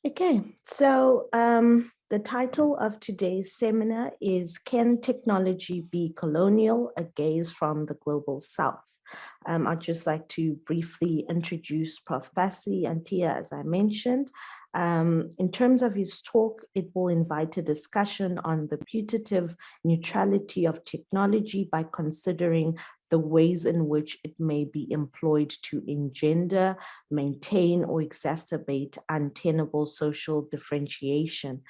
Okay, so the title of today's seminar is Can Technology Be Colonial? A Gaze from the Global South. I'd just like to briefly introduce Prof. Bassi and Tia, as I mentioned. In terms of his talk, it will invite a discussion on the putative neutrality of technology by considering the ways in which it may be employed to engender, maintain, or exacerbate untenable social differentiation.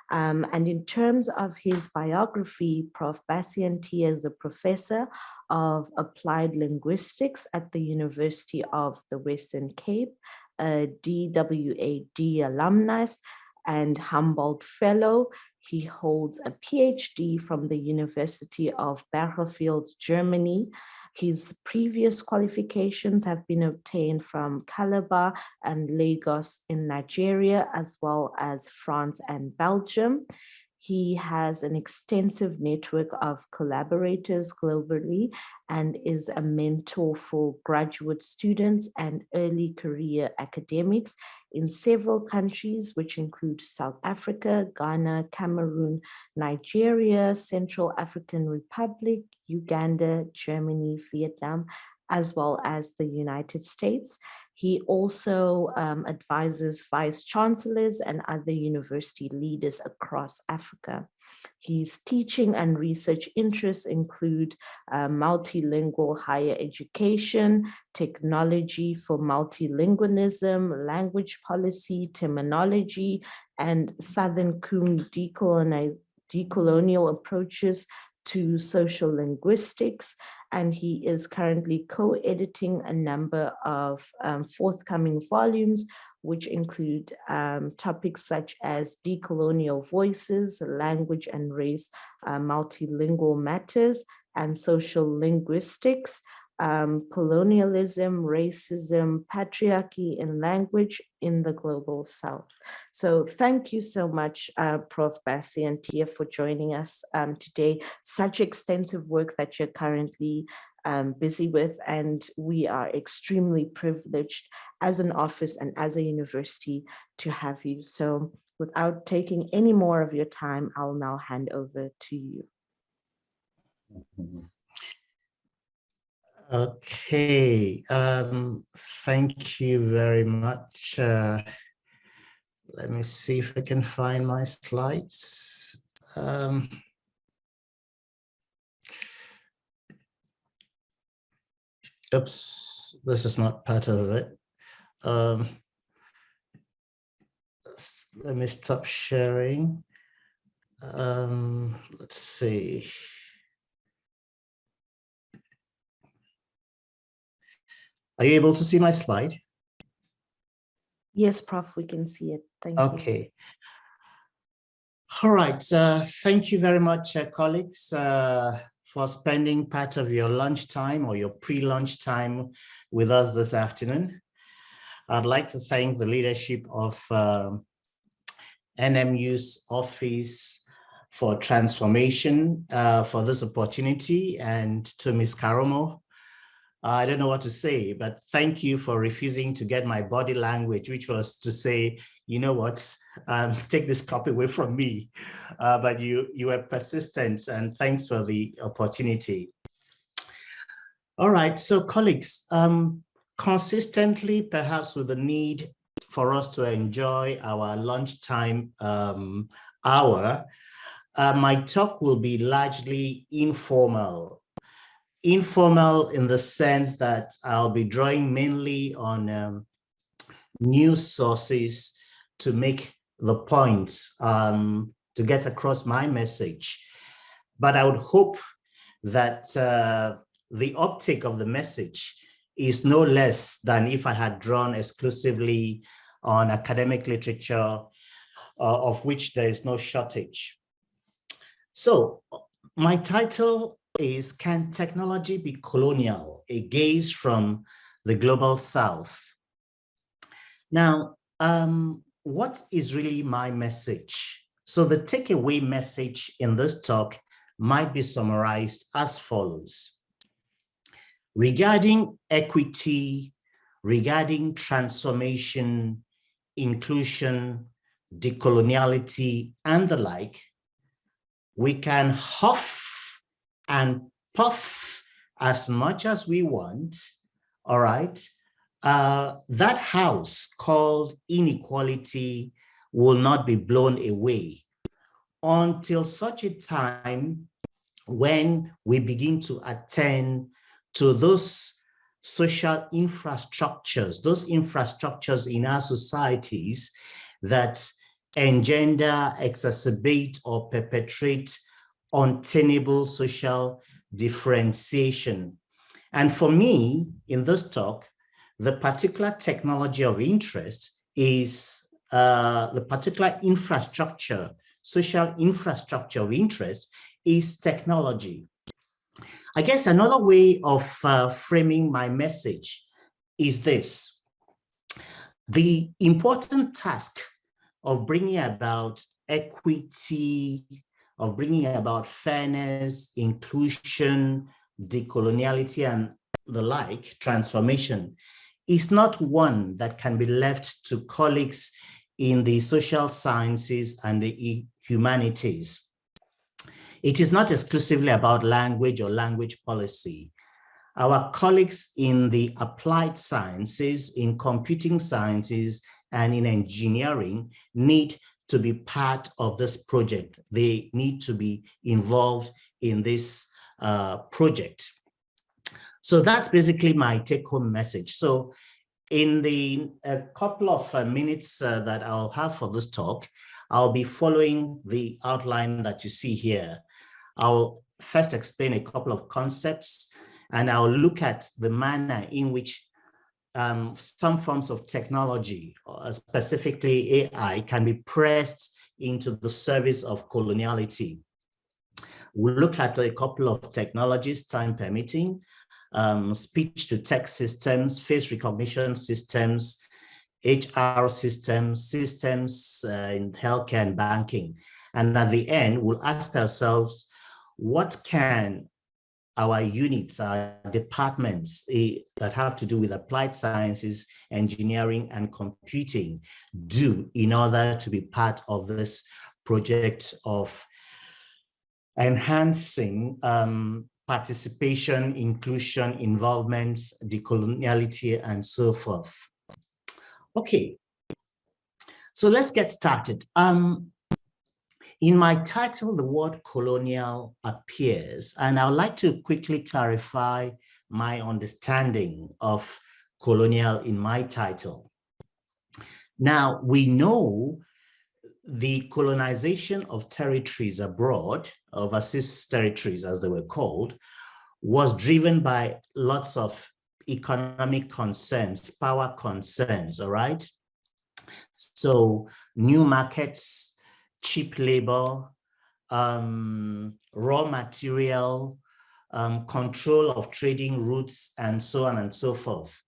And in terms of his biography, Prof. Bassianti is a professor of applied linguistics at the University of the Western Cape, a DWAD alumnus and Humboldt Fellow. He holds a PhD from the University of Bielefeld, Germany. His previous qualifications have been obtained from Calabar and Lagos in Nigeria, as well as France and Belgium. He has an extensive network of collaborators globally and is a mentor for graduate students and early career academics in several countries, which include South Africa, Ghana, Cameroon, Nigeria, Central African Republic, Uganda, Germany, Vietnam, as well as the United States. He also advises vice chancellors and other university leaders across Africa. His teaching and research interests include multilingual higher education, technology for multilingualism, language policy, terminology, and Southern Kum decolonial approaches to social linguistics, and he is currently co-editing a number of forthcoming volumes, which include topics such as decolonial voices, language and race, multilingual matters, and social linguistics, colonialism, racism, patriarchy in language in the global South. So thank you so much, Prof. Bassi and Tia, for joining us today. Such extensive work that you're currently busy with, and we are extremely privileged as an office and as a university to have you. So without taking any more of your time, I'll now hand over to you. Okay, thank you very much. Let me see if I can find my slides. Oops, this is not part of it. Let me stop sharing. Let's see. Are you able to see my slide? Yes, Prof, we can see it. Thank you. Okay. All right. Thank you very much, colleagues, for spending part of your lunchtime or your pre-lunch time with us this afternoon. I'd like to thank the leadership of NMU's Office for Transformation for this opportunity, and to Ms. Karomo. I don't know what to say, but thank you for refusing to get my body language, which was to say, you know what, take this copy away from me. But you were persistent, and thanks for the opportunity. All right, so colleagues, consistently, perhaps with the need for us to enjoy our lunchtime hour, my talk will be largely informal. Informal in the sense that I'll be drawing mainly on news sources to make the points, to get across my message. But I would hope that the optic of the message is no less than if I had drawn exclusively on academic literature, of which there is no shortage. So my title is Can Technology Be Colonial? A Gaze from the Global South. Now, what is really my message? So the takeaway message in this talk might be summarized as follows. Regarding equity, regarding transformation, inclusion, decoloniality, and the like, we can huff and puff as much as we want, all right? That house called inequality will not be blown away until such a time when we begin to attend to those social infrastructures, those infrastructures in our societies that engender, exacerbate, or perpetrate untenable social differentiation. And for me, in this talk, the particular technology of interest is the particular infrastructure, social infrastructure of interest is technology. I guess another way of framing my message is this. The important task of bringing about equity, of bringing about fairness, inclusion, decoloniality, and the like, transformation, is not one that can be left to colleagues in the social sciences and the humanities. It is not exclusively about language or language policy. Our colleagues in the applied sciences, in computing sciences, and in engineering need to be part of this project. They need to be involved in this project. So that's basically my take-home message. So in the couple of minutes that I'll have for this talk, I'll be following the outline that you see here. I'll first explain a couple of concepts, and I'll look at the manner in which some forms of technology, specifically AI, can be pressed into the service of coloniality. We'll look at a couple of technologies, time permitting, speech-to-text systems, face recognition systems, HR systems, systems in healthcare and banking. And at the end, we'll ask ourselves, what can our units, our departments that have to do with applied sciences, engineering, and computing do in order to be part of this project of enhancing participation, inclusion, involvement, decoloniality, and so forth. Okay, so let's get started. In my title, the word colonial appears, and I would like to quickly clarify my understanding of colonial in my title. Now, we know the colonization of territories abroad, overseas territories as they were called, was driven by lots of economic concerns, power concerns, all right? So new markets, cheap labor, raw material, control of trading routes, and so on and so forth.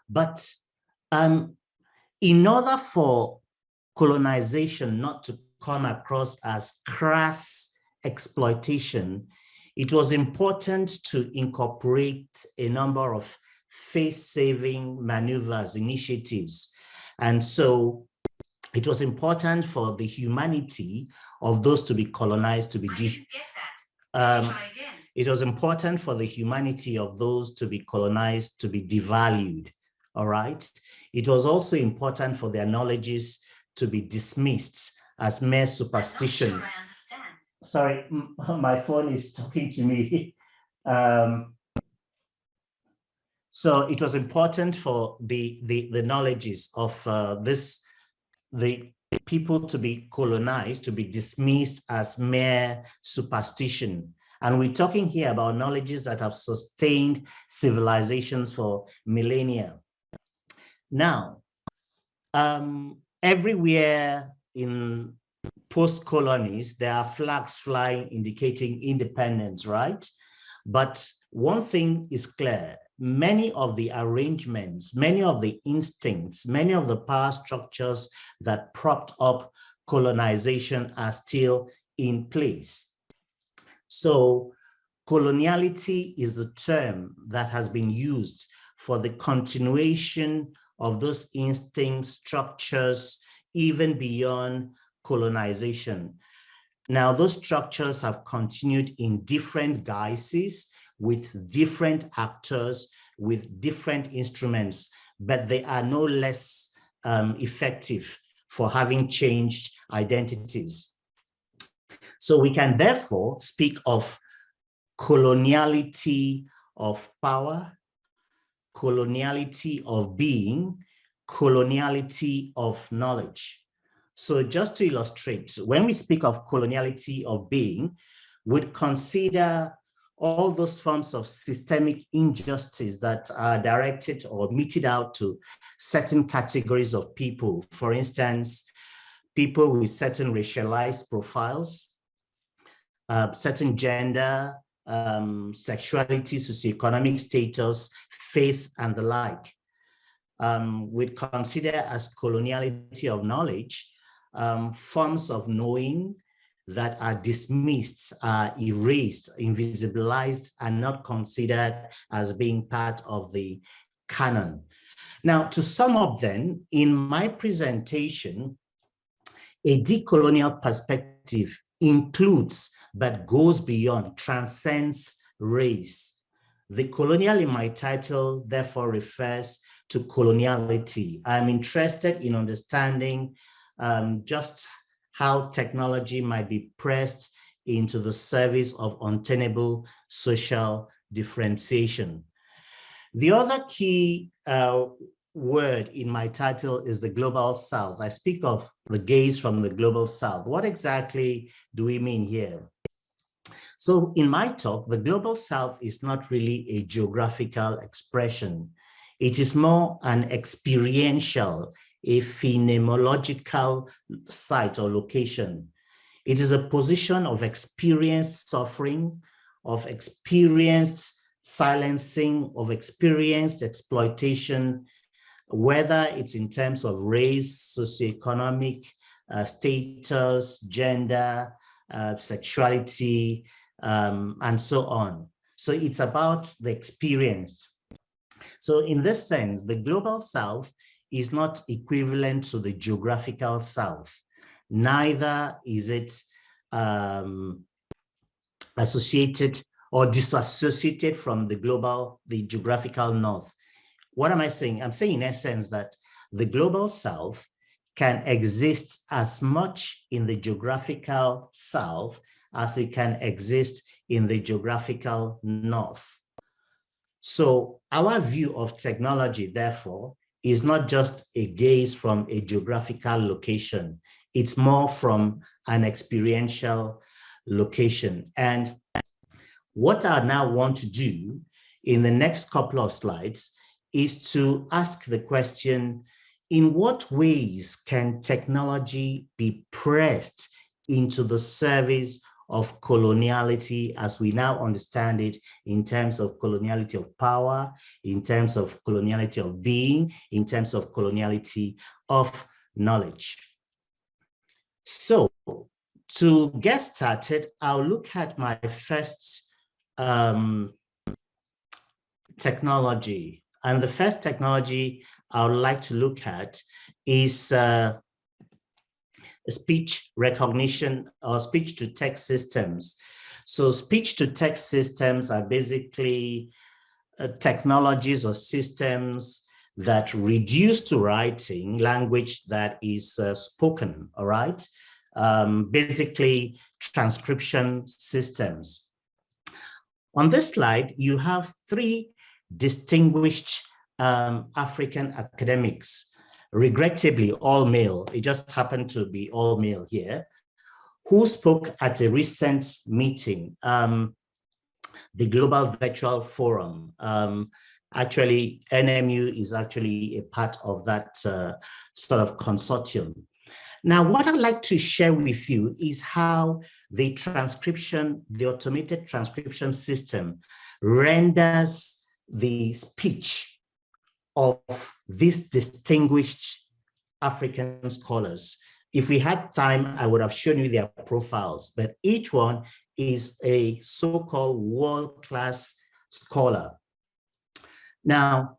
But in order for colonization not to come across as crass exploitation, it was important to incorporate a number of face-saving maneuvers, initiatives. And so it was important for the humanity of those to be colonized to be it was important for the humanity of those to be colonized to be devalued, all right? It was also important for their knowledges to be dismissed as mere superstition. I'm not sure I understand. Sorry, my phone is talking to me. So it was important for the knowledges of the people to be colonized, to be dismissed as mere superstition. And we're talking here about knowledges that have sustained civilizations for millennia. Now, everywhere in post-colonies, there are flags flying indicating independence, right? But one thing is clear. Many of the arrangements, many of the instincts, many of the power structures that propped up colonization are still in place. So coloniality is the term that has been used for the continuation of those instincts, structures, even beyond colonization. Now, those structures have continued in different guises with different actors, with different instruments, but they are no less effective for having changed identities. So we can therefore speak of coloniality of power, coloniality of being, coloniality of knowledge. So just to illustrate, when we speak of coloniality of being, we'd consider all those forms of systemic injustice that are directed or meted out to certain categories of people. For instance, people with certain racialized profiles, certain gender, sexuality, socioeconomic status, faith, and the like. We'd consider as coloniality of knowledge forms of knowing that are dismissed, are erased, invisibilized, and not considered as being part of the canon. Now, to sum up then, in my presentation, a decolonial perspective includes, but goes beyond, transcends race. The colonial in my title therefore refers to coloniality. I'm interested in understanding just how technology might be pressed into the service of untenable social differentiation. The other key word in my title is the global south. I speak of the gaze from the global south. What exactly do we mean here? So in my talk, the global south is not really a geographical expression. It is more an experiential, a phenomenological site or location. It is a position of experienced suffering, of experienced silencing, of experienced exploitation, whether it's in terms of race, socioeconomic status, gender, sexuality, and so on. So it's about the experience. So in this sense, the global south is not equivalent to the geographical south. Neither is it associated or disassociated from the geographical north. What am I saying? I'm saying in essence that the global south can exist as much in the geographical south as it can exist in the geographical north. So our view of technology, therefore, is not just a gaze from a geographical location. It's more from an experiential location. And what I now want to do in the next couple of slides is to ask the question, in what ways can technology be pressed into the service of coloniality as we now understand it in terms of coloniality of power, in terms of coloniality of being, in terms of coloniality of knowledge? So to get started, I'll look at my first technology. And the first technology I would like to look at is speech recognition or speech-to-text systems. So speech-to-text systems are basically technologies or systems that reduce to writing language that is spoken, all right? Basically transcription systems. On this slide, you have three distinguished African academics, regrettably all male, it just happened to be all male here, who spoke at a recent meeting, the Global Virtual Forum. Actually, NMU is actually a part of that sort of consortium. Now, what I'd like to share with you is how the automated transcription system renders the speech of these distinguished African scholars. If we had time, I would have shown you their profiles, but each one is a so-called world-class scholar. Now,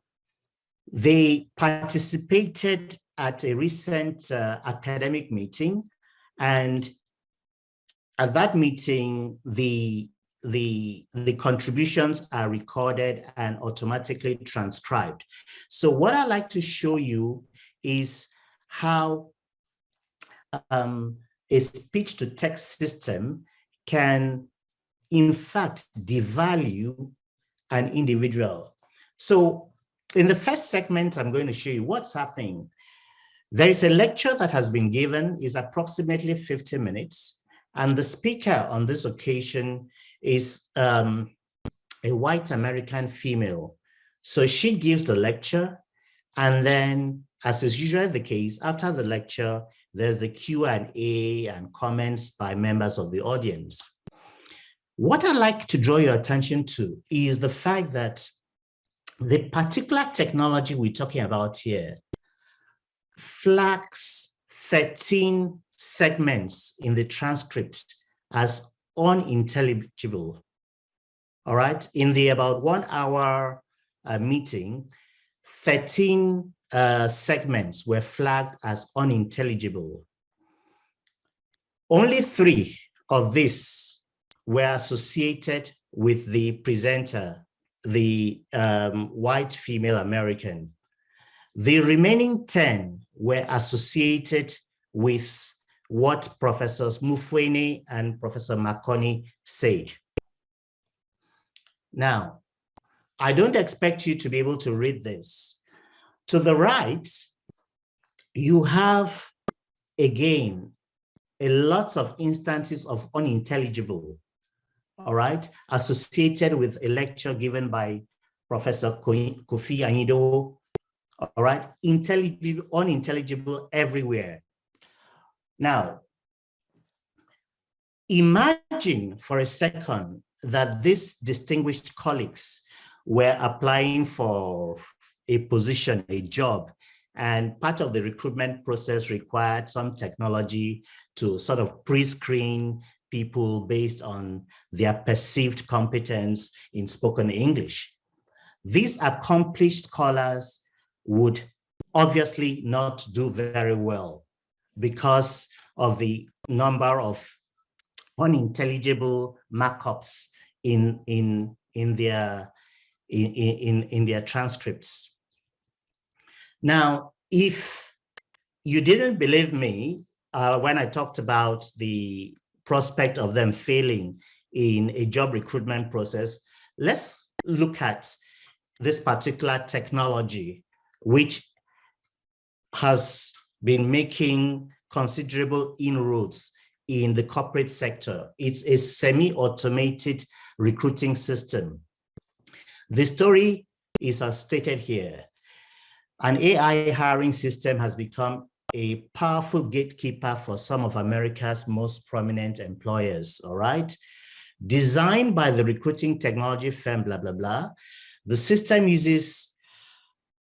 they participated at a recent academic meeting, and at that meeting, the contributions are recorded and automatically transcribed. So what I like to show you is how a speech-to-text system can, in fact, devalue an individual. So in the first segment, I'm going to show you what's happening. There is a lecture that has been given, is approximately 50 minutes, and the speaker on this occasion is a white American female. So she gives the lecture, and then, as is usually the case, after the lecture, there's the Q&A and comments by members of the audience. What I'd like to draw your attention to is the fact that the particular technology we're talking about here flags 13 segments in the transcript as unintelligible. All right, in the about 1 hour meeting, 13 segments were flagged as unintelligible. Only 3 of these were associated with the presenter, the white female American. The remaining 10 were associated with what Professors Mufwene and Professor Makoni said. Now, I don't expect you to be able to read this. To the right, you have, again, a lot of instances of unintelligible, all right, associated with a lecture given by Professor Kofi Anyido, all right, intelligible, unintelligible everywhere. Now, imagine for a second that these distinguished colleagues were applying for a position, a job, and part of the recruitment process required some technology to sort of pre-screen people based on their perceived competence in spoken English. These accomplished scholars would obviously not do very well because of the number of unintelligible markups in their transcripts. Now, if you didn't believe me when I talked about the prospect of them failing in a job recruitment process, let's look at this particular technology, which has been making considerable inroads in the corporate sector. It's a semi-automated recruiting system. The story is as stated here. An AI hiring system has become a powerful gatekeeper for some of America's most prominent employers, all right? Designed by the recruiting technology firm, blah, blah, blah, the system uses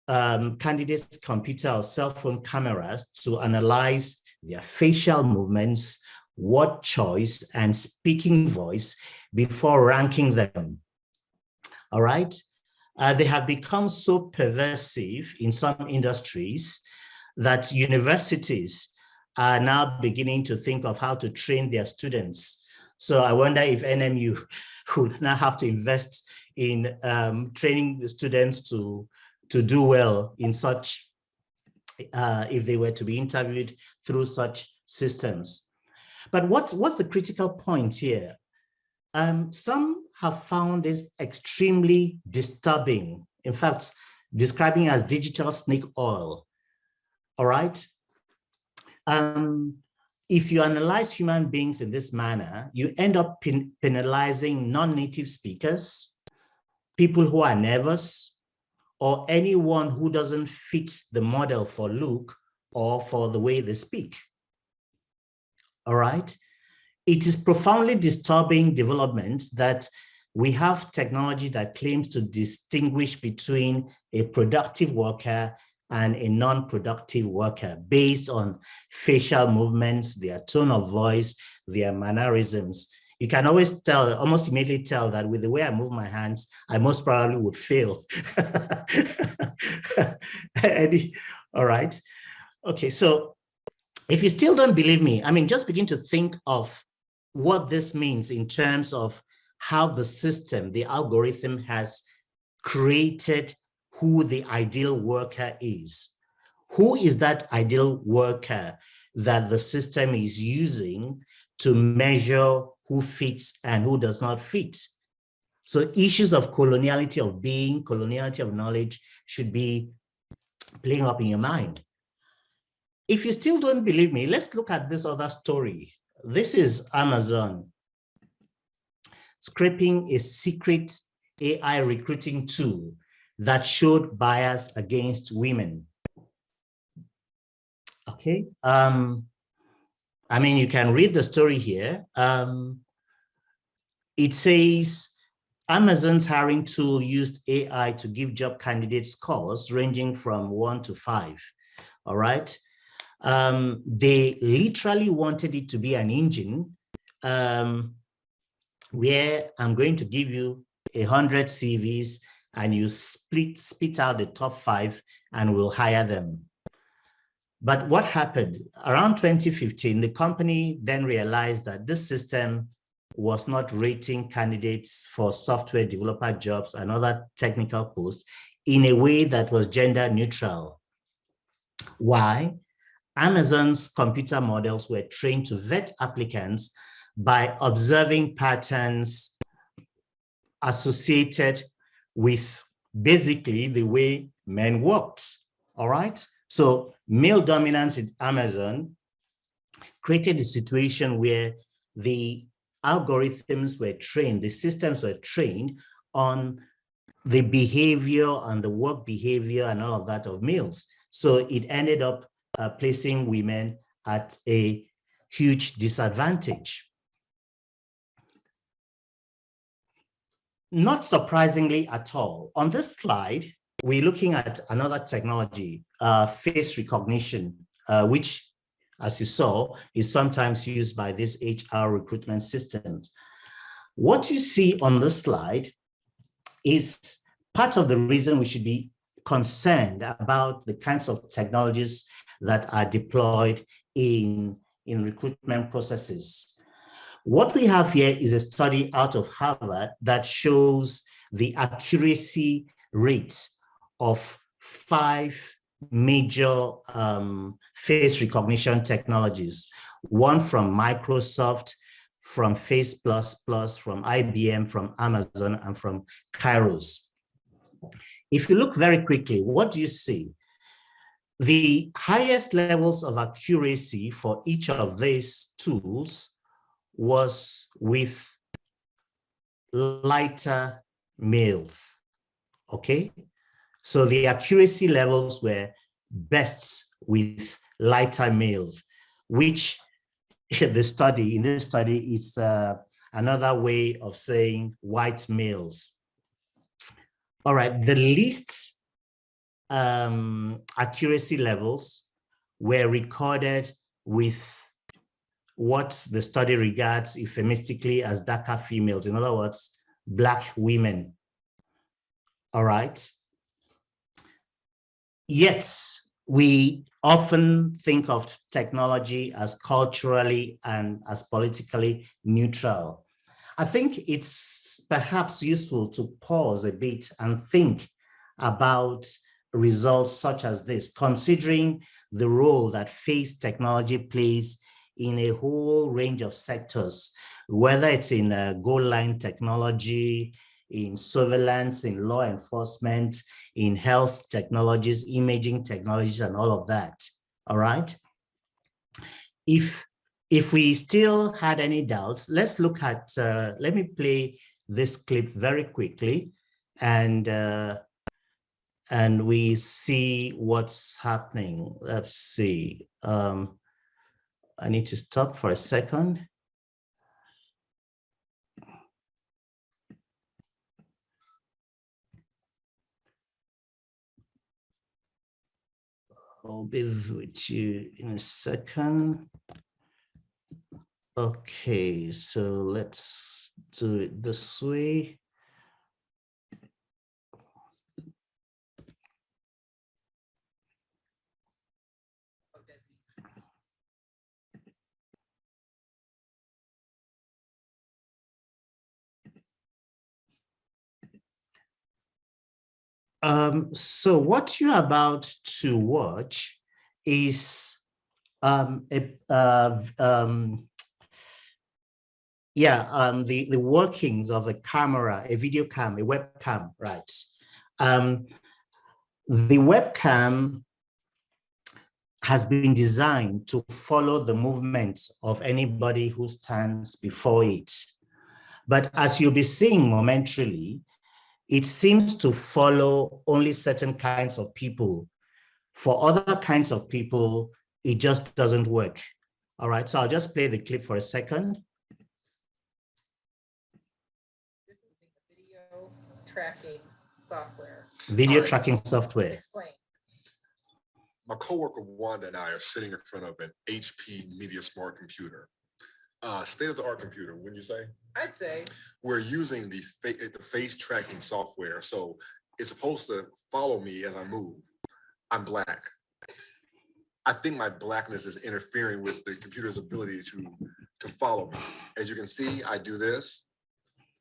candidates' computer or cell phone cameras to analyze their facial movements, word choice, and speaking voice before ranking them, all right? They have become so pervasive in some industries that universities are now beginning to think of how to train their students. So I wonder if NMU would now have to invest in training the students to do well in such, if they were to be interviewed through such systems. But what's the critical point here? Some have found this extremely disturbing, in fact, describing as digital snake oil, all right? If you analyze human beings in this manner, you end up penalizing non-native speakers, people who are nervous, or anyone who doesn't fit the model for look or for the way they speak, all right? It is profoundly disturbing development that we have technology that claims to distinguish between a productive worker and a non-productive worker based on facial movements, their tone of voice, their mannerisms. You can always tell, almost immediately tell that with the way I move my hands, I most probably would fail. All right. Okay, so if you still don't believe me, I mean, just begin to think of what this means in terms of how the system, the algorithm has created who the ideal worker is. Who is that ideal worker that the system is using to measure who fits and who does not fit? So issues of coloniality of being, coloniality of knowledge should be playing up in your mind. If you still don't believe me, let's look at this other story. This is Amazon scraping a secret AI recruiting tool that showed bias against women. Okay. I mean, you can read the story here. It says Amazon's hiring tool used AI to give job candidates scores ranging from 1 to 5. All right. They literally wanted it to be an engine where I'm going to give you 100 CVs and you spit out the top 5 and we'll hire them. But what happened? Around 2015, the company then realized that this system was not rating candidates for software developer jobs and other technical posts in a way that was gender neutral. Why? Amazon's computer models were trained to vet applicants by observing patterns associated with basically the way men worked, all right? So male dominance in Amazon created a situation where the algorithms were trained, the systems were trained on the behavior and the work behavior and all of that of males. So it ended up placing women at a huge disadvantage. Not surprisingly at all, on this slide, we're looking at another technology, face recognition, which, as you saw, is sometimes used by these HR recruitment systems. What you see on this slide is part of the reason we should be concerned about the kinds of technologies that are deployed in recruitment processes. What we have here is a study out of Harvard that shows the accuracy rate of 5 major face recognition technologies, one from Microsoft, from Face++, from IBM, from Amazon, and from Kairos. If you look very quickly, what do you see? The highest levels of accuracy for each of these tools was with lighter males, okay? So the accuracy levels were best with lighter males, which in this study is another way of saying white males. All right, the least accuracy levels were recorded with what the study regards euphemistically as darker females, in other words, Black women. All right. Yet, we often think of technology as culturally and as politically neutral. I think it's perhaps useful to pause a bit and think about results such as this, considering the role that face technology plays in a whole range of sectors, whether it's in goal line technology, in surveillance, in law enforcement, in health technologies, imaging technologies, and all of that, all right? If we still had any doubts, let's look at, let me play this clip very quickly, and we see what's happening. Let's see. I need to stop for a second. I'll be with you in a second. Okay, so let's do it this way. So what you're about to watch is the workings of a camera, a video cam, a webcam, right? The webcam has been designed to follow the movements of anybody who stands before it. But as you'll be seeing momentarily, it seems to follow only certain kinds of people. For other kinds of people, it just doesn't work. All right, so I'll just play the clip for a second. This is the video tracking software. Video tracking software. Explain. My coworker Wanda and I are sitting in front of an HP Media Smart computer. State-of-the-art computer, wouldn't you say? I'd say. We're using the face tracking software, so it's supposed to follow me as I move. I'm Black. I think my Blackness is interfering with the computer's ability to follow me. As you can see, I do this,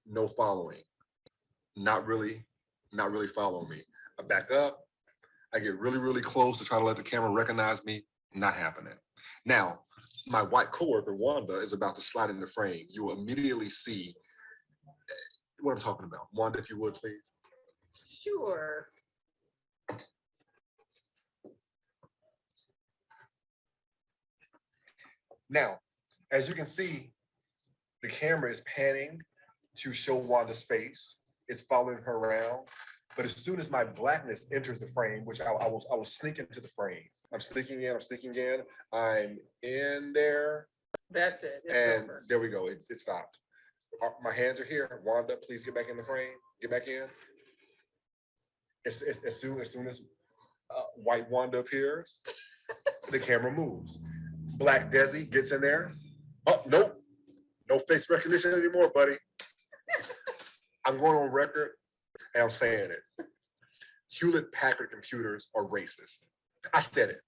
no following. Not really following me. I back up, I get really, really close to try to let the camera recognize me, not happening. Now, my white coworker, Wanda, is about to slide in the frame. You will immediately see what I'm talking about. Wanda, if you would, please. Sure. Now, as you can see, the camera is panning to show Wanda's face. It's following her around. But as soon as my Blackness enters the frame, which I will sneak into the frame. I'm sneaking in, I'm in there. That's it. It's And over. there we go, it stopped. My hands are here. Wanda, please get back in the frame. Get back in. As soon as white Wanda appears, the camera moves. Black Desi gets in there. Oh, nope. No face recognition anymore, buddy. I'm going on record and I'm saying it. Hewlett-Packard computers are racist. I said it.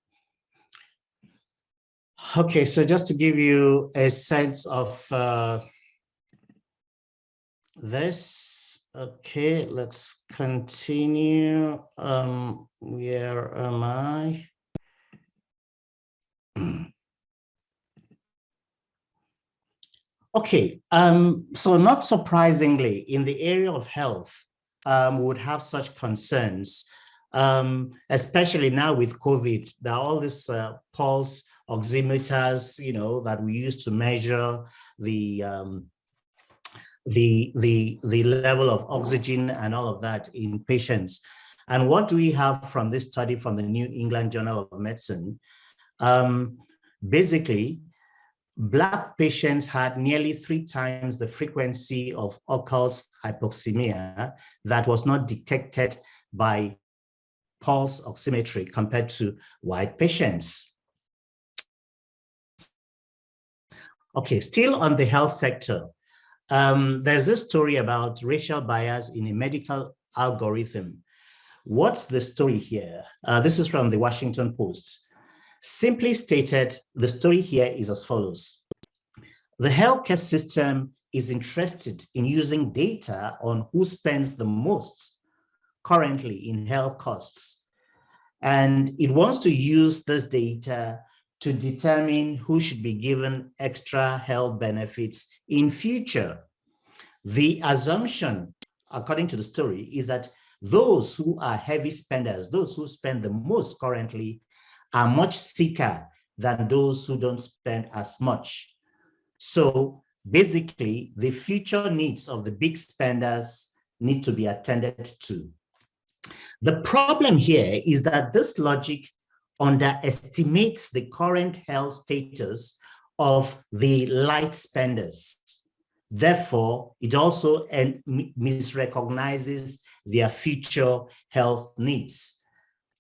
Okay, so just to give you a sense of this, okay, let's continue. Where am I? Okay, so not surprisingly, in the area of health, we would have such concerns, especially now with COVID. There are all these pulse oximeters, that we use to measure the level of oxygen and all of that in patients. And what do we have from this study from the New England Journal of Medicine? Basically, Black patients had nearly 3 times the frequency of occult hypoxemia that was not detected by pulse oximetry compared to white patients. Okay, still on the health sector, there's this story about racial bias in a medical algorithm. What's the story here? This is from the Washington Post. Simply stated, the story here is as follows. The healthcare system is interested in using data on who spends the most currently in health costs. And it wants to use this data to determine who should be given extra health benefits in future. The assumption, according to the story, is that those who are heavy spenders, those who spend the most currently, are much sicker than those who don't spend as much. So basically, the future needs of the big spenders need to be attended to. The problem here is that this logic underestimates the current health status of the light spenders. Therefore, it also misrecognizes their future health needs.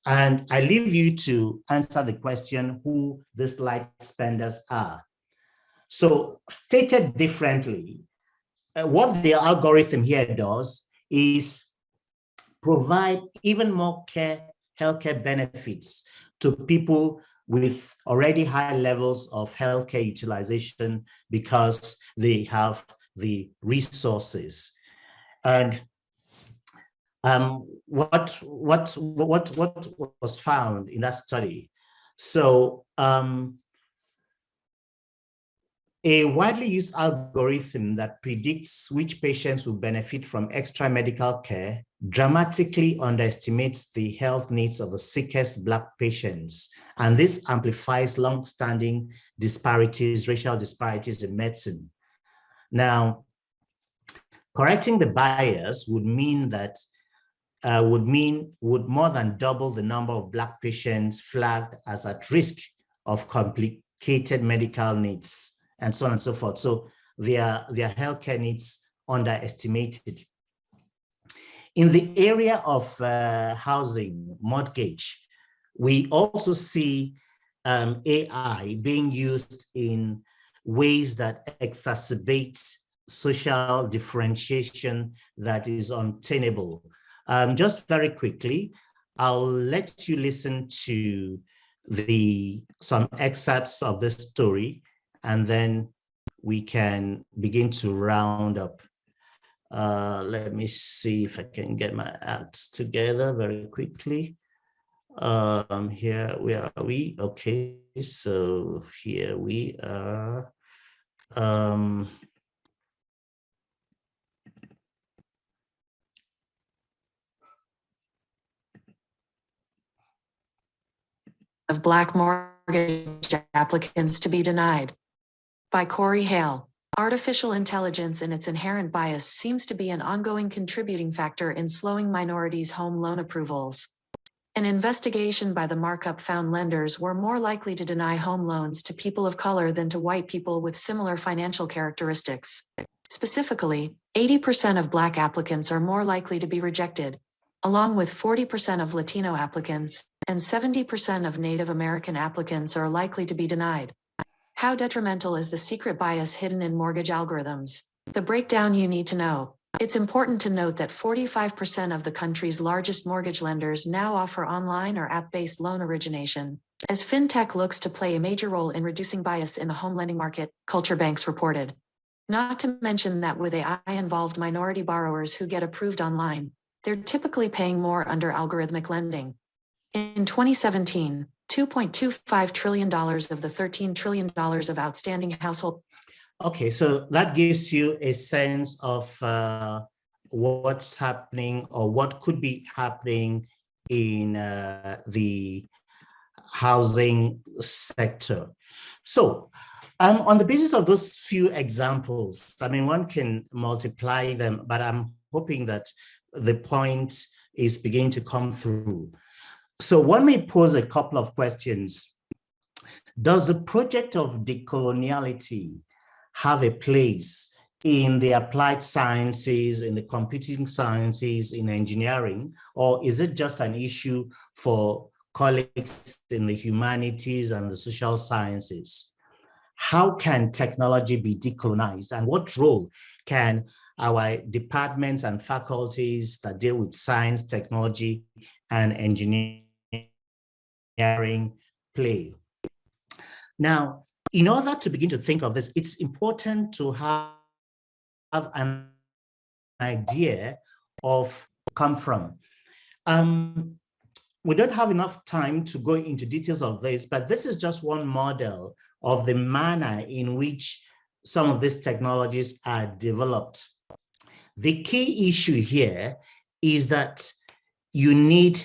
And I leave you to answer the question who these light spenders are. So stated differently, what the algorithm here does is provide even more healthcare benefits to people with already high levels of healthcare utilization because they have the resources. And What was found in that study? So a widely used algorithm that predicts which patients will benefit from extra medical care dramatically underestimates the health needs of the sickest Black patients. And this amplifies long-standing disparities, racial disparities in medicine. Now, correcting the bias would mean that would more than double the number of Black patients flagged as at risk of complicated medical needs, and so on and so forth. So their healthcare needs underestimated. In the area of housing, mortgage, we also see AI being used in ways that exacerbate social differentiation that is untenable. Just very quickly, I'll let you listen to some excerpts of this story, and then we can begin to round up. Let me see if I can get my acts together very quickly. Here, where are we? Okay, so here we are. Of Black mortgage applicants to be denied. By Corey Hale. Artificial intelligence and its inherent bias seems to be an ongoing contributing factor in slowing minorities' home loan approvals. An investigation by the markup found lenders were more likely to deny home loans to people of color than to white people with similar financial characteristics. Specifically, 80% of Black applicants are more likely to be rejected, along with 40% of Latino applicants, and 70% of Native American applicants are likely to be denied. How detrimental is the secret bias hidden in mortgage algorithms? The breakdown you need to know. It's important to note that 45% of the country's largest mortgage lenders now offer online or app-based loan origination, as fintech looks to play a major role in reducing bias in the home lending market, Culture Banks reported. Not to mention that with AI-involved minority borrowers who get approved online, they're typically paying more under algorithmic lending. In 2017, $2.25 trillion of the $13 trillion of outstanding household. Okay, so that gives you a sense of what's happening or what could be happening in the housing sector. So on the basis of those few examples, I mean, one can multiply them, but I'm hoping that the point is beginning to come through. So one may pose a couple of questions. Does the project of decoloniality have a place in the applied sciences, in the computing sciences, in engineering, or is it just an issue for colleagues in the humanities and the social sciences? How can technology be decolonized, and what role can our departments and faculties that deal with science, technology, and engineering play? Now, in order to begin to think of this, it's important to have an idea of come from. We don't have enough time to go into details of this, but this is just one model of the manner in which some of these technologies are developed. The key issue here is that you need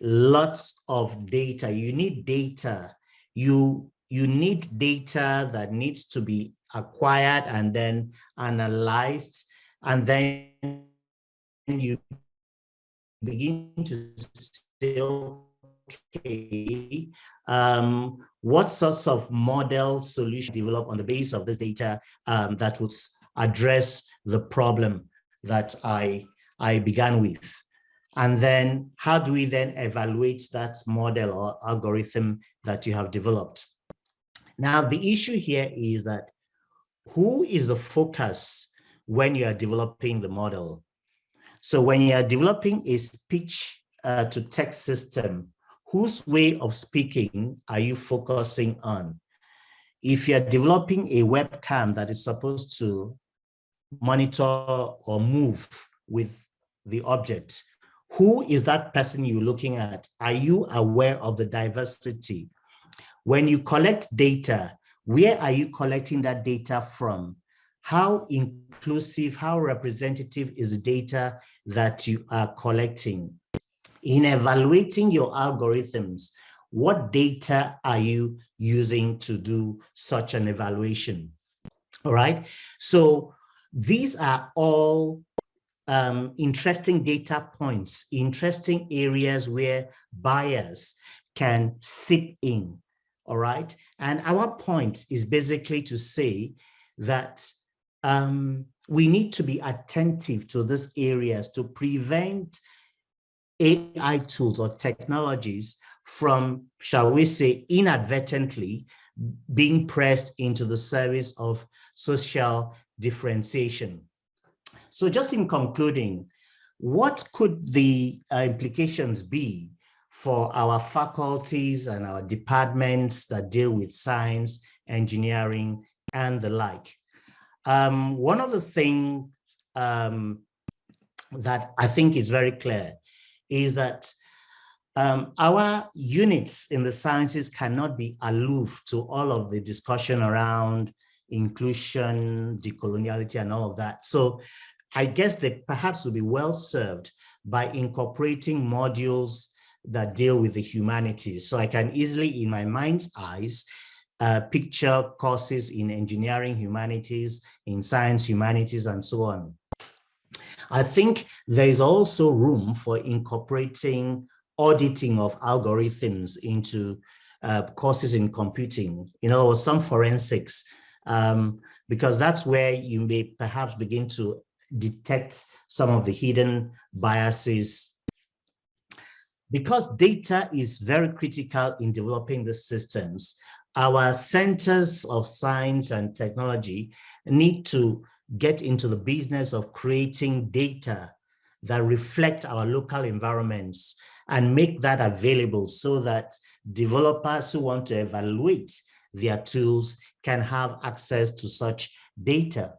lots of data. You need data. You need data that needs to be acquired and then analyzed, and then you begin to say, okay, what sorts of model solution develop on the basis of this data that would address the problem that I began with? And then how do we then evaluate that model or algorithm that you have developed? Now, the issue here is that who is the focus when you are developing the model? So when you are developing a speech to text system, whose way of speaking are you focusing on? If you're developing a webcam that is supposed to monitor or move with the object, Who is that person you're looking at? Are you aware of the diversity? When you collect data, where are you collecting that data from? How inclusive, how representative is the data that you are collecting? In evaluating your algorithms, what data are you using to do such an evaluation? All right. So these are all interesting data points, interesting areas where buyers can sip in. All right. And our point is basically to say that we need to be attentive to these areas to prevent AI tools or technologies from, shall we say, inadvertently being pressed into the service of social differentiation. So just in concluding, what could the implications be for our faculties and our departments that deal with science, engineering, and the like? One of the things that I think is very clear is that our units in the sciences cannot be aloof to all of the discussion around inclusion, decoloniality, and all of that. So I guess they perhaps will be well served by incorporating modules that deal with the humanities. So I can easily, in my mind's eyes, picture courses in engineering humanities, in science humanities, and so on. I think there is also room for incorporating auditing of algorithms into courses in computing, in other words, some forensics, because that's where you may perhaps begin to detect some of the hidden biases. Because data is very critical in developing the systems, our centers of science and technology need to get into the business of creating data that reflect our local environments and make that available so that developers who want to evaluate their tools can have access to such data.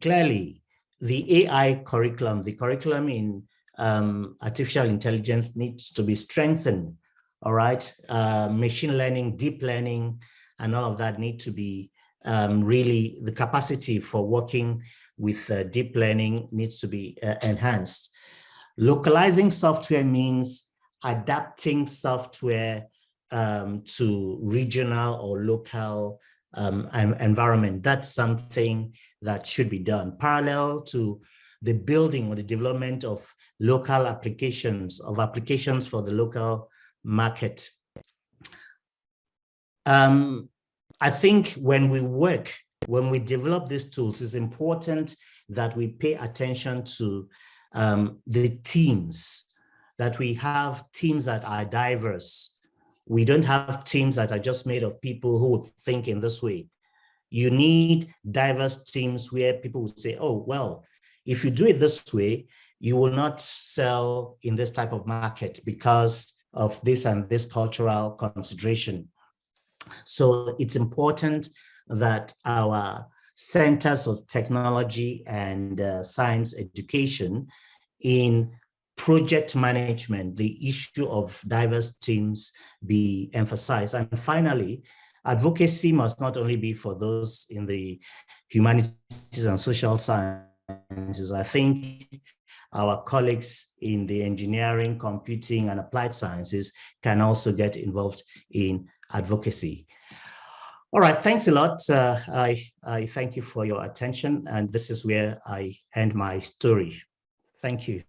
Clearly, the AI curriculum, the curriculum in artificial intelligence needs to be strengthened, all right? Machine learning, deep learning, and all of that need to be really, the capacity for working with deep learning needs to be enhanced. Localizing software means adapting software to regional or local environment. That's something that should be done parallel to the building or the development of local applications, for the local market. I think when we develop these tools, it's important that we pay attention to the teams, that we have teams that are diverse. We don't have teams that are just made of people who would think in this way. You need diverse teams where people would say, oh, well, if you do it this way, you will not sell in this type of market because of this and this cultural consideration. So it's important that our centers of technology and science education in project management, the issue of diverse teams be emphasized. And finally, advocacy must not only be for those in the humanities and social sciences. I think our colleagues in the engineering, computing, and applied sciences can also get involved in advocacy. All right, thanks a lot. I thank you for your attention, and this is where I end my story. Thank you.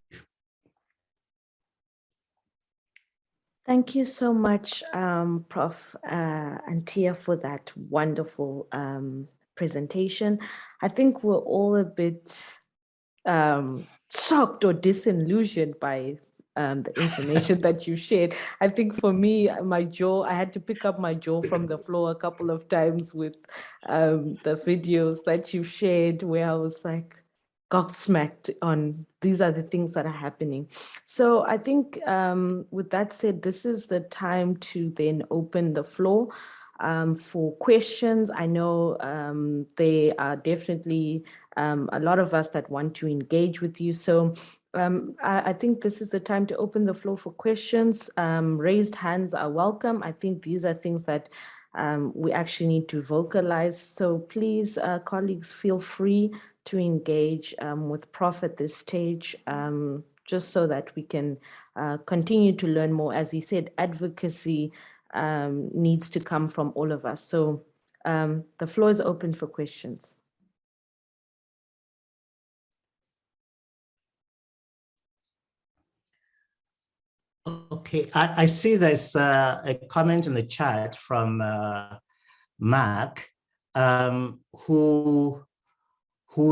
Thank you so much, Prof. Antia, for that wonderful presentation. I think we're all a bit shocked or disillusioned by the information that you shared. I think for me, my jaw, I had to pick up my jaw from the floor a couple of times with the videos that you shared, where I was like gobsmacked on these are the things that are happening. So I think with that said, this is the time to then open the floor. for questions. I know there are definitely a lot of us that want to engage with you. So I think this is the time to open the floor for questions. Raised hands are welcome. I think these are things that we actually need to vocalize. So please, colleagues, feel free to engage with Prof at this stage, just so that we can continue to learn more. As he said, advocacy needs to come from all of us. So the floor is open for questions. Okay, I see there's a comment in the chat from Mark, who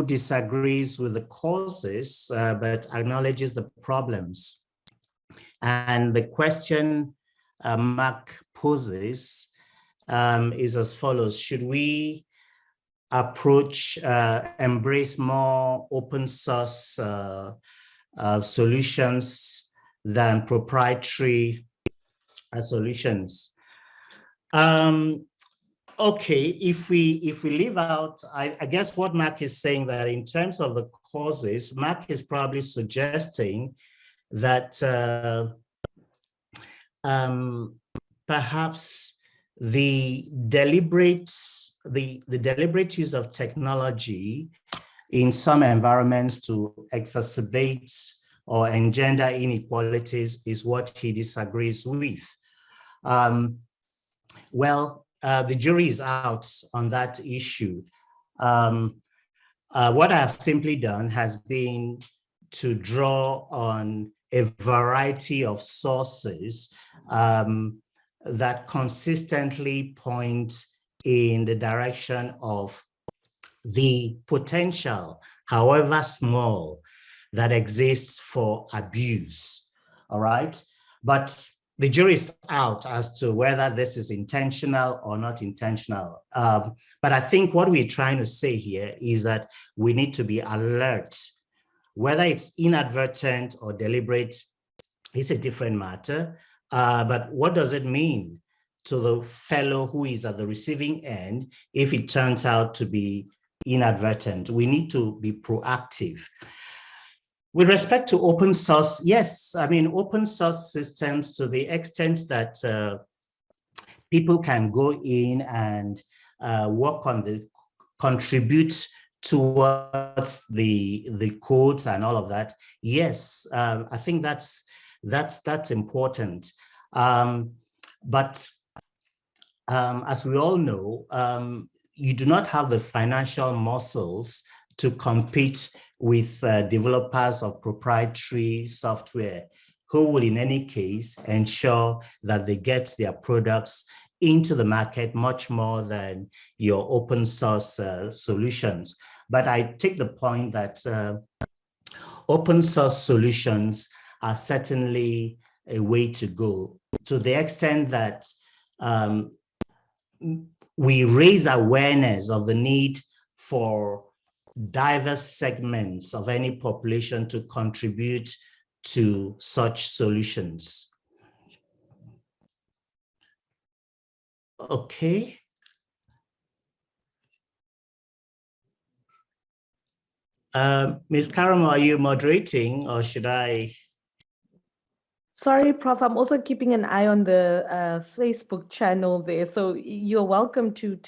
disagrees with the causes, but acknowledges the problems. And the question Mark poses is as follows: should we embrace more open source solutions than proprietary solutions? Okay, if we leave out, I guess what Mark is saying, that in terms of the causes, Mark is probably suggesting that perhaps the deliberate use of technology in some environments to exacerbate or engender inequalities is what he disagrees with. Well, the jury is out on that issue. What I have simply done has been to draw on a variety of sources that consistently point in the direction of the potential, however small, that exists for abuse, all right? But the jury is out as to whether this is intentional or not intentional. But I think what we're trying to say here is that we need to be alert. Whether it's inadvertent or deliberate is a different matter. But what does it mean to the fellow who is at the receiving end if it turns out to be inadvertent? We need to be proactive. With respect to open source, yes, I mean, open source systems, to the extent that people can go in and work on contribute towards the codes and all of that, yes, I think that's important. But as we all know, you do not have the financial muscles to compete with developers of proprietary software, who will in any case ensure that they get their products into the market much more than your open source solutions. But I take the point that open source solutions are certainly a way to go, to the extent that we raise awareness of the need for diverse segments of any population to contribute to such solutions. Okay. Ms. Karamo, are you moderating, or should I? Sorry, Prof. I'm also keeping an eye on the Facebook channel there, so you're welcome to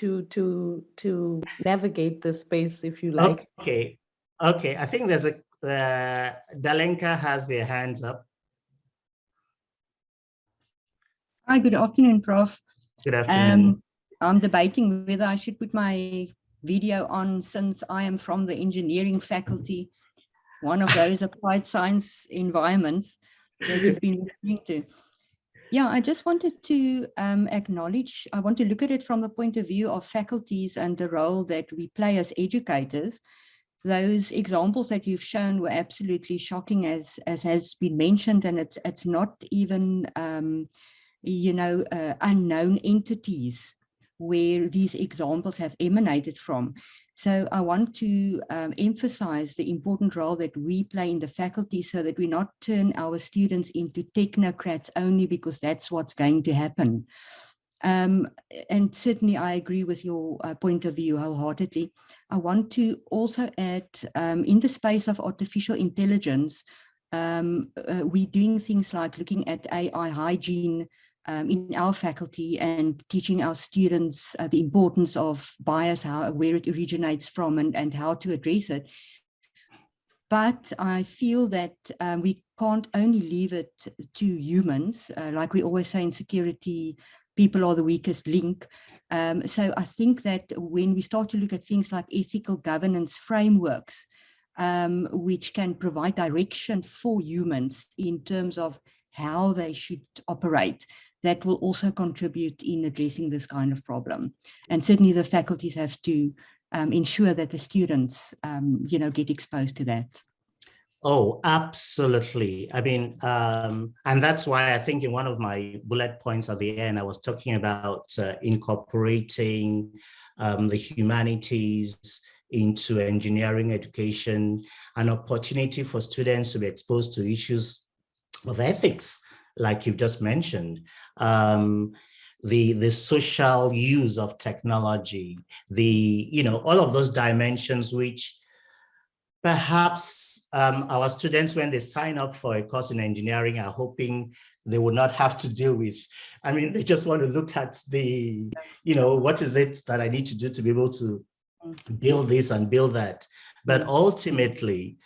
navigate the space if you like. Okay, okay. I think there's a Dalenka has their hands up. Hi, good afternoon, Prof. Good afternoon. I'm debating whether I should put my video on, since I am from the engineering faculty, one of those applied science environments that you've been referring to. Yeah, I just wanted to acknowledge, I want to look at it from the point of view of faculties and the role that we play as educators. Those examples that you've shown were absolutely shocking, as has been mentioned, and it's not even unknown entities where these examples have emanated from. So I want to emphasize the important role that we play in the faculty, so that we not turn our students into technocrats only because that's what's going to happen. And certainly I agree with your point of view wholeheartedly. I want to also add, in the space of artificial intelligence, we're doing things like looking at AI hygiene in our faculty and teaching our students the importance of bias, where it originates from, and how to address it. But I feel that we can't only leave it to humans. Like we always say in security, people are the weakest link. So I think that when we start to look at things like ethical governance frameworks, which can provide direction for humans in terms of how they should operate, that will also contribute in addressing this kind of problem. And certainly the faculties have to ensure that the students, get exposed to that. Oh, absolutely. I mean, and that's why I think in one of my bullet points at the end, I was talking about incorporating the humanities into engineering education, an opportunity for students to be exposed to issues of ethics, like you've just mentioned. The social use of technology, all of those dimensions which perhaps our students, when they sign up for a course in engineering, are hoping they will not have to deal with. I mean, they just want to look at what is it that I need to do to be able to build this and build that. But ultimately,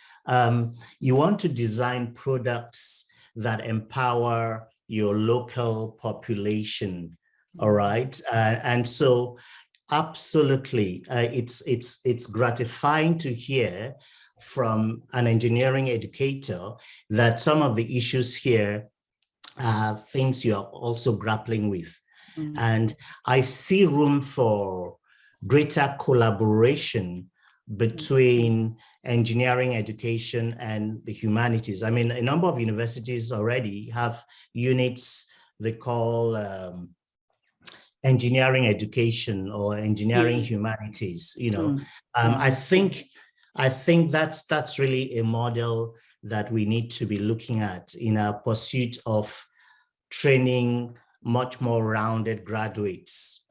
you want to design products that empower your local population, all right? And so absolutely, it's gratifying to hear from an engineering educator that some of the issues here are things you are also grappling with. And I see room for greater collaboration between engineering education and the humanities. I mean, a number of universities already have units they call engineering education or engineering humanities. I think that's really a model that we need to be looking at in our pursuit of training much more rounded graduates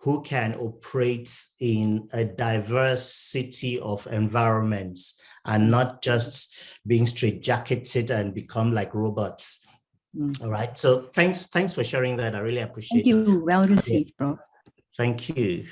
who can operate in a diversity of environments and not just being straitjacketed and become like robots. All right. So thanks for sharing that. I really appreciate it. Thank you. Well received, Prof. Thank you.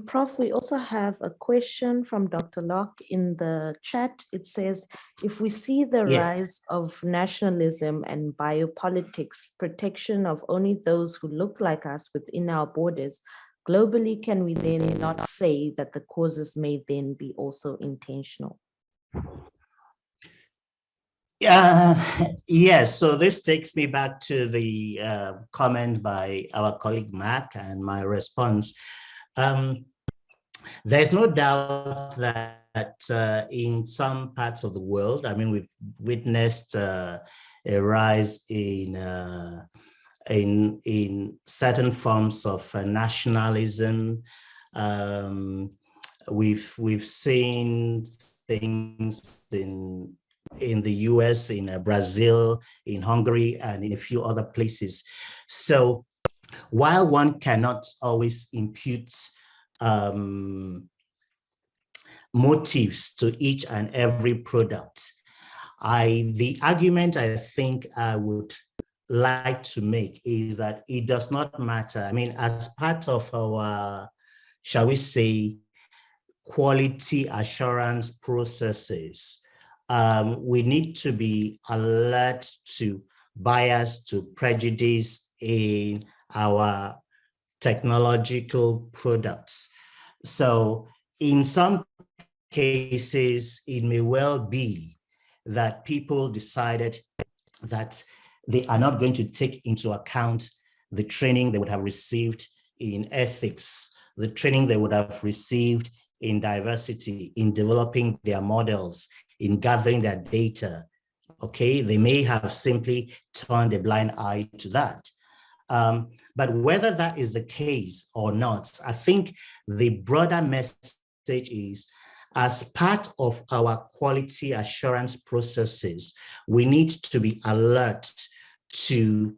Prof, we also have a question from Dr. Locke in the chat. It says, if we see the rise of nationalism and biopolitics, protection of only those who look like us within our borders, globally, can we then not say that the causes may then be also intentional? Yes, so this takes me back to the comment by our colleague Mac and my response. There's no doubt that in some parts of the world, I mean, we've witnessed a rise in certain forms of nationalism. We've seen things in the US, in Brazil, in Hungary, and in a few other places. So while one cannot always impute motives to each and every product, the argument I think I would like to make is that it does not matter. I mean, as part of our, shall we say, quality assurance processes, we need to be alert to bias, to prejudice in our technological products. So in some cases, it may well be that people decided that they are not going to take into account the training they would have received in ethics, the training they would have received in diversity, in developing their models, in gathering their data. Okay, they may have simply turned a blind eye to that. But whether that is the case or not, I think the broader message is, as part of our quality assurance processes, we need to be alert to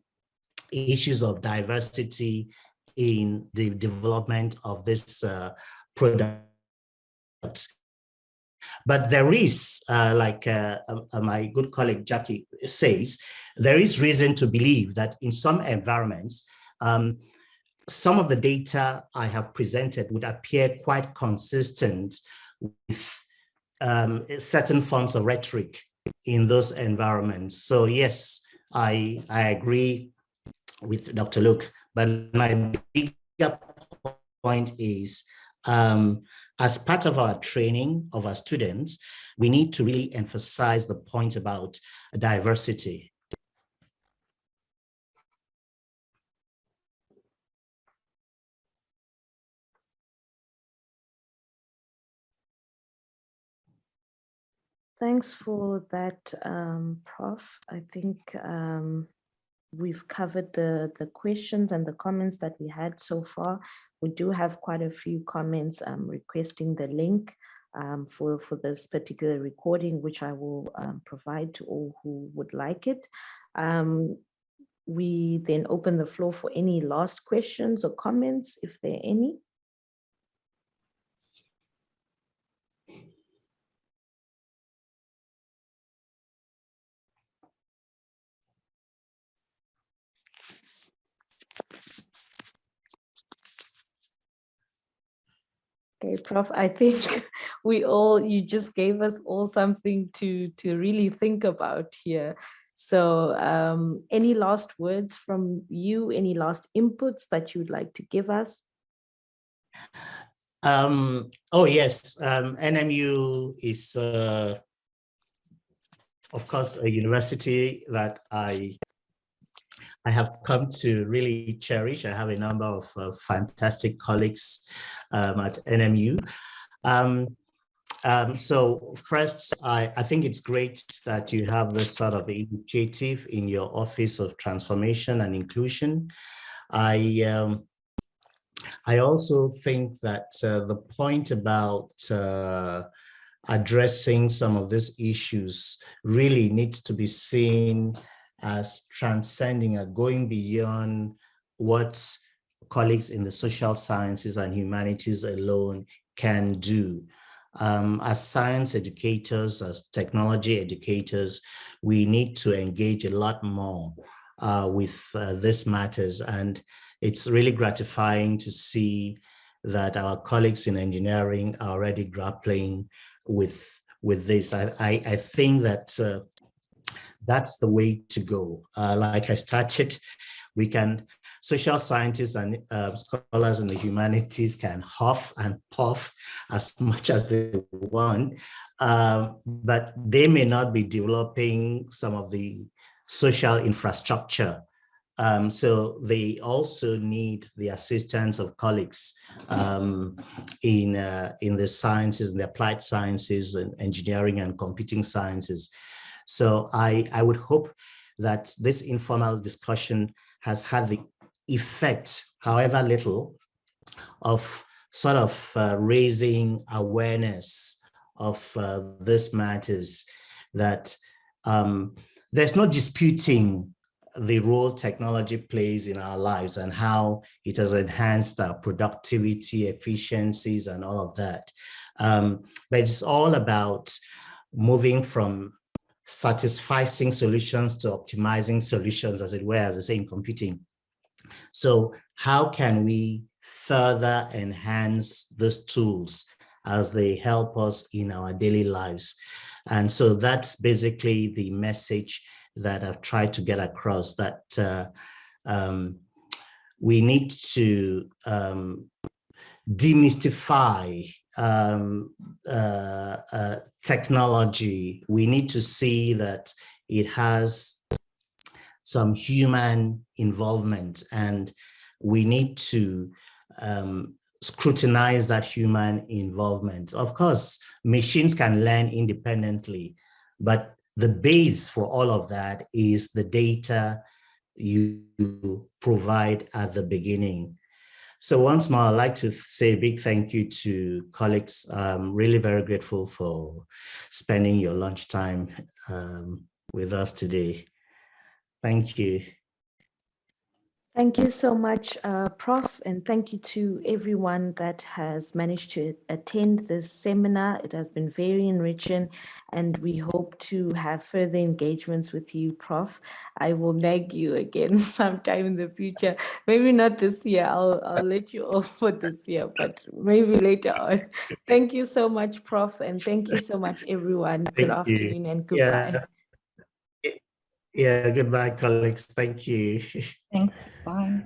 issues of diversity in the development of this product. But there is, like my good colleague Jackie says, there is reason to believe that in some environments, some of the data I have presented would appear quite consistent with certain forms of rhetoric in those environments. So yes, I agree with Dr. Luke, but my bigger point is, as part of our training of our students, we need to really emphasize the point about diversity. Thanks for that, Prof. I think we've covered the questions and the comments that we had so far. We do have quite a few comments requesting the link for this particular recording, which I will provide to all who would like it. We then open the floor for any last questions or comments, if there are any. Okay, Prof, I think you just gave us all something to really think about here. So any last words from you, any last inputs that you would like to give us? Oh yes, NMU is, of course, a university that I have come to really cherish. I have a number of fantastic colleagues at NMU. So first, I think it's great that you have this sort of initiative in your Office of Transformation and Inclusion. I also think that the point about addressing some of these issues really needs to be seen as transcending and going beyond what colleagues in the social sciences and humanities alone can do. As science educators, as technology educators, we need to engage a lot more with these matters. And it's really gratifying to see that our colleagues in engineering are already grappling with this. I think that that's the way to go. Like I started, social scientists and scholars in the humanities can huff and puff as much as they want, but they may not be developing some of the social infrastructure. So they also need the assistance of colleagues in the sciences, in the applied sciences, and engineering and computing sciences. So I would hope that this informal discussion has had the effect, however little, of sort of raising awareness of these matters, that there's no disputing the role technology plays in our lives and how it has enhanced our productivity, efficiencies, and all of that. But it's all about moving from satisficing solutions to optimizing solutions, as it were, as I say in computing. So how can we further enhance those tools as they help us in our daily lives? And so that's basically the message that I've tried to get across, that we need to demystify technology. We need to see that it has some human involvement, and we need to scrutinize that human involvement. Of course, machines can learn independently, but the base for all of that is the data you provide at the beginning. So once more, I'd like to say a big thank you to colleagues. I'm really very grateful for spending your lunchtime with us today. Thank you. Thank you so much, Prof, and thank you to everyone that has managed to attend this seminar. It has been very enriching, and we hope to have further engagements with you, Prof. I will nag you again sometime in the future. Maybe not this year. I'll let you off for this year, but maybe later on. Thank you so much, Prof, and thank you so much, everyone. Good Thank you. afternoon and goodbye. Yeah, goodbye, colleagues. Thank you. Thanks. Bye.